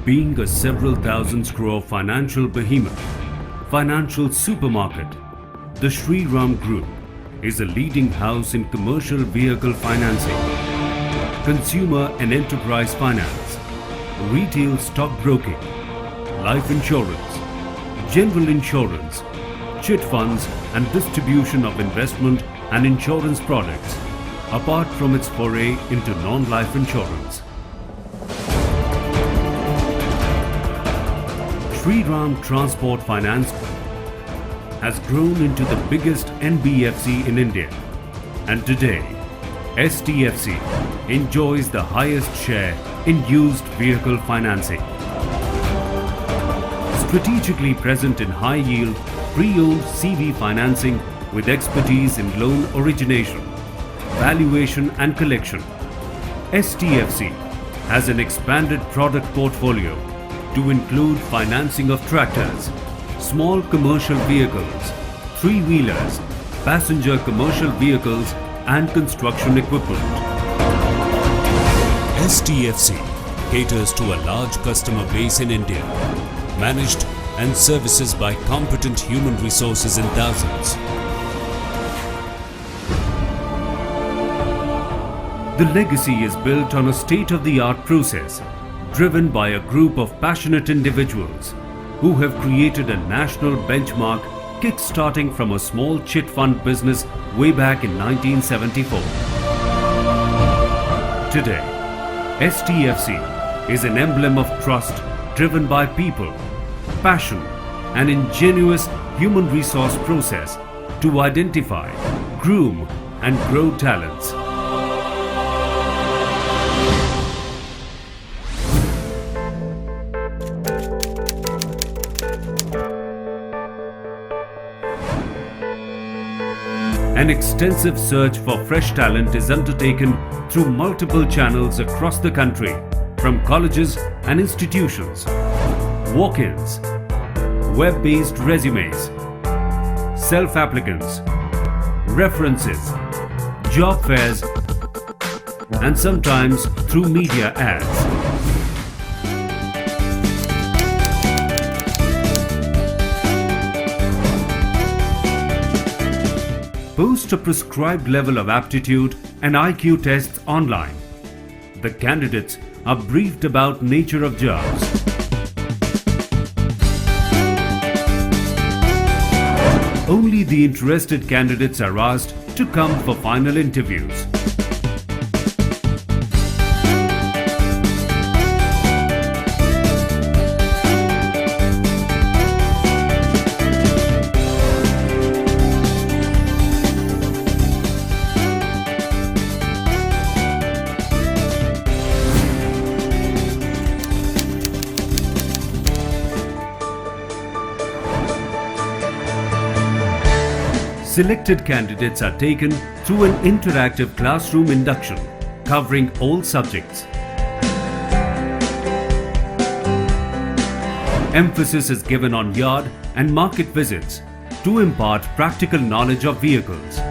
Being a several thousand crore financial behemoth, financial supermarket, the Shriram Group is a leading house in commercial vehicle financing, consumer and enterprise finance, retail stockbroking, life insurance, general insurance, chit funds and distribution of investment and insurance products, apart from its foray into non-life insurance. Shriram Transport Finance has grown into the biggest NBFC in India, and today STFC enjoys the highest share in used vehicle financing. Strategically present in high-yield, pre-owned CV financing with expertise in loan origination, valuation and collection, STFC has an expanded product portfolio to include financing of tractors, small commercial vehicles, three-wheelers, passenger commercial vehicles and construction equipment. STFC caters to a large customer base in India, managed and services by competent human resources in thousands. The legacy is built on a state-of-the-art process driven by a group of passionate individuals who have created a national benchmark kick-starting from a small chit fund business way back in 1974. Today, STFC is an emblem of trust driven by people, passion and ingenious human resource process to identify, groom and grow talents. An extensive search for fresh talent is undertaken through multiple channels across the country, from colleges and institutions, walk-ins, web-based resumes, self-applicants, references, job fairs, and sometimes through media ads. Post a prescribed level of aptitude and IQ tests online. The candidates are briefed about nature of jobs, only the interested candidates are asked to come for final interviews. Selected candidates are taken through an interactive classroom induction covering all subjects. Emphasis is given on yard and market visits to impart practical knowledge of vehicles.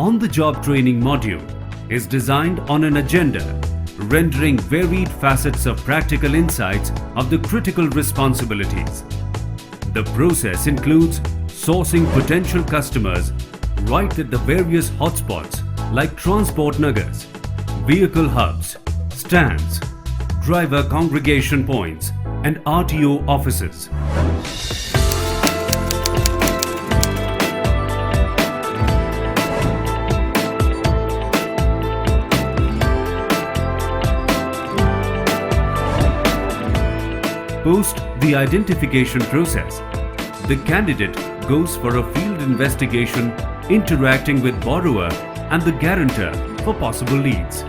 on-the-job training module is designed on an agenda, rendering varied facets of practical insights of the critical responsibilities. The process includes sourcing potential customers right at the various hotspots like transport nagars, vehicle hubs, stands, driver congregation points, and RTO offices. Post the identification process, the candidate goes for a field investigation interacting with borrower and the guarantor for possible leads.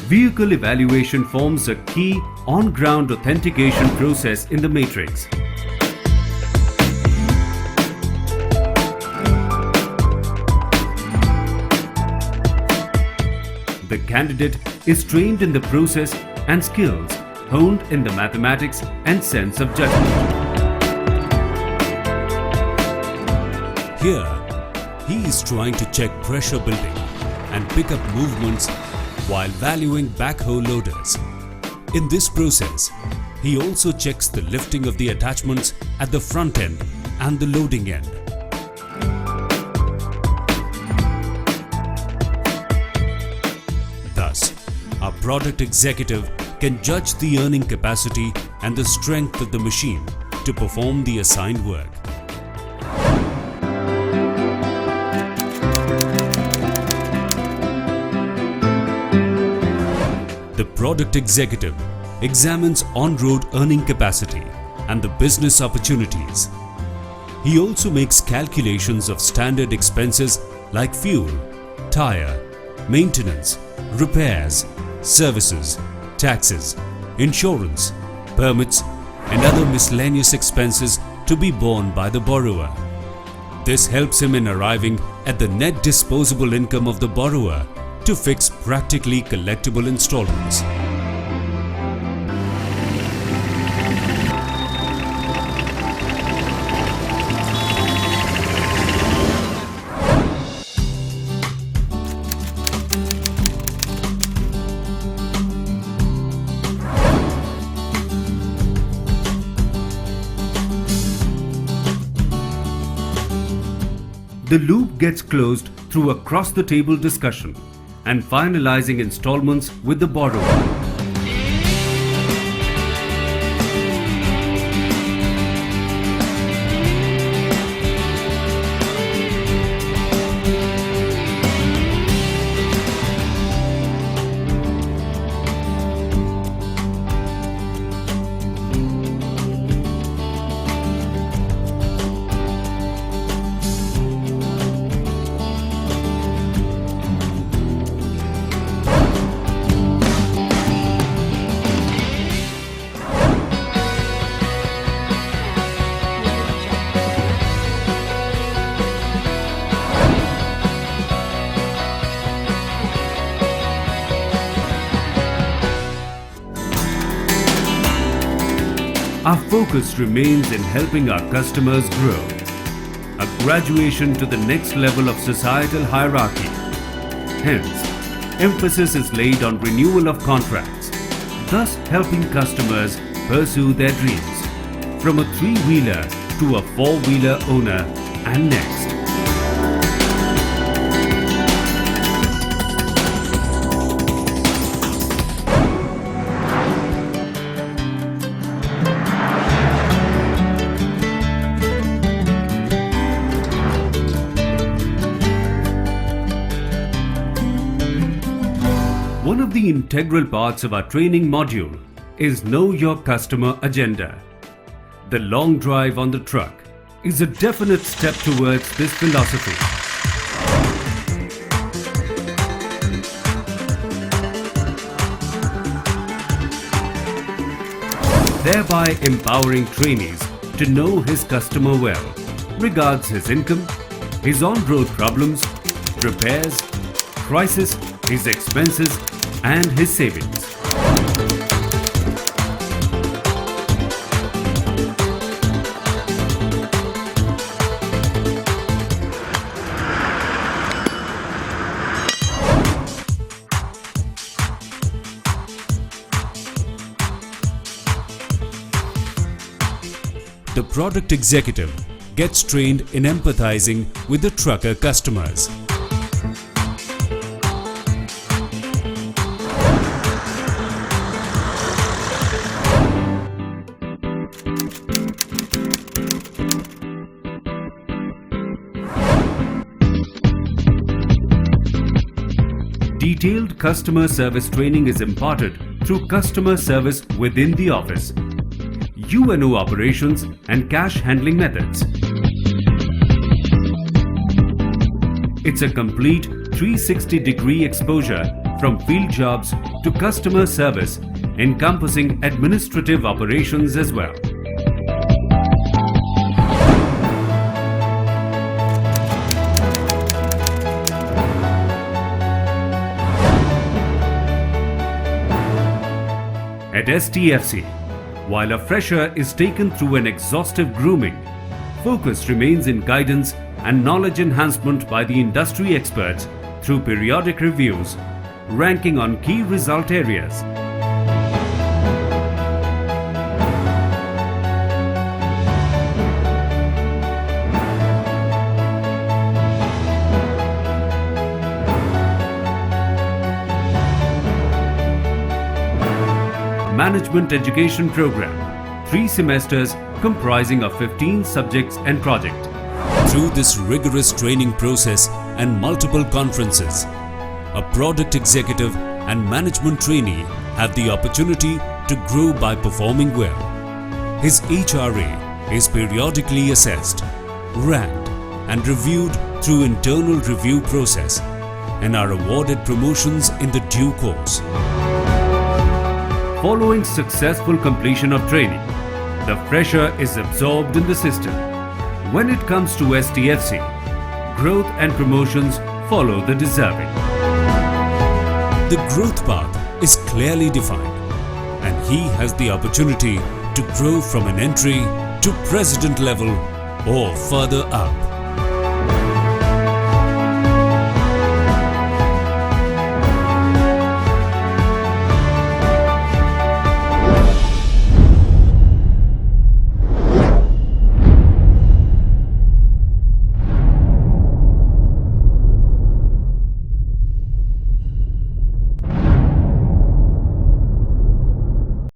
Vehicle evaluation forms a key on-ground authentication process in the matrix. The candidate is trained in the process and skills honed in the mathematics and sense of judgment. Here, he is trying to check pressure building and pick up movements while valuing backhoe loaders. In this process, he also checks the lifting of the attachments at the front end and the loading end. Thus, our product executive can judge the earning capacity and the strength of the machine to perform the assigned work. The product executive examines on-road earning capacity and the business opportunities. He also makes calculations of standard expenses like fuel, tire, maintenance, repairs, services, taxes, insurance, permits, and other miscellaneous expenses to be borne by the borrower. This helps him in arriving at the net disposable income of the borrower to fix practically collectible installments. The loop gets closed through a cross-the-table discussion and finalizing installments with the borrower. Our focus remains in helping our customers grow. A graduation to the next level of societal hierarchy. Hence, emphasis is laid on renewal of contracts, thus helping customers pursue their dreams, from a three-wheeler to a four-wheeler owner and next. One of the integral parts of our training module is Know Your Customer Agenda. The long drive on the truck is a definite step towards this philosophy. Thereby empowering trainees to know his customer well, regards his income, his on-road problems, repairs, crisis, his expenses, and his savings. the product executive gets trained in empathizing with the trucker customers. Detailed customer service training is imparted through customer service within the office, UNO operations and cash handling methods. It's a complete 360-degree exposure from field jobs to customer service, encompassing administrative operations as well. At STFC, while a fresher is taken through an exhaustive grooming, focus remains in guidance and knowledge enhancement by the industry experts through periodic reviews, ranking on key result areas. Management Education Program, 3 semesters comprising of 15 subjects and project. Through this rigorous training process and multiple conferences, a product executive and management trainee have the opportunity to grow by performing well. His HRA is periodically assessed, ranked and reviewed through internal review process and are awarded promotions in the due course. Following successful completion of training, the fresher is absorbed in the system. When it comes to STFC, growth and promotions follow the deserving. The growth path is clearly defined and he has the opportunity to grow from an entry to president level or further up.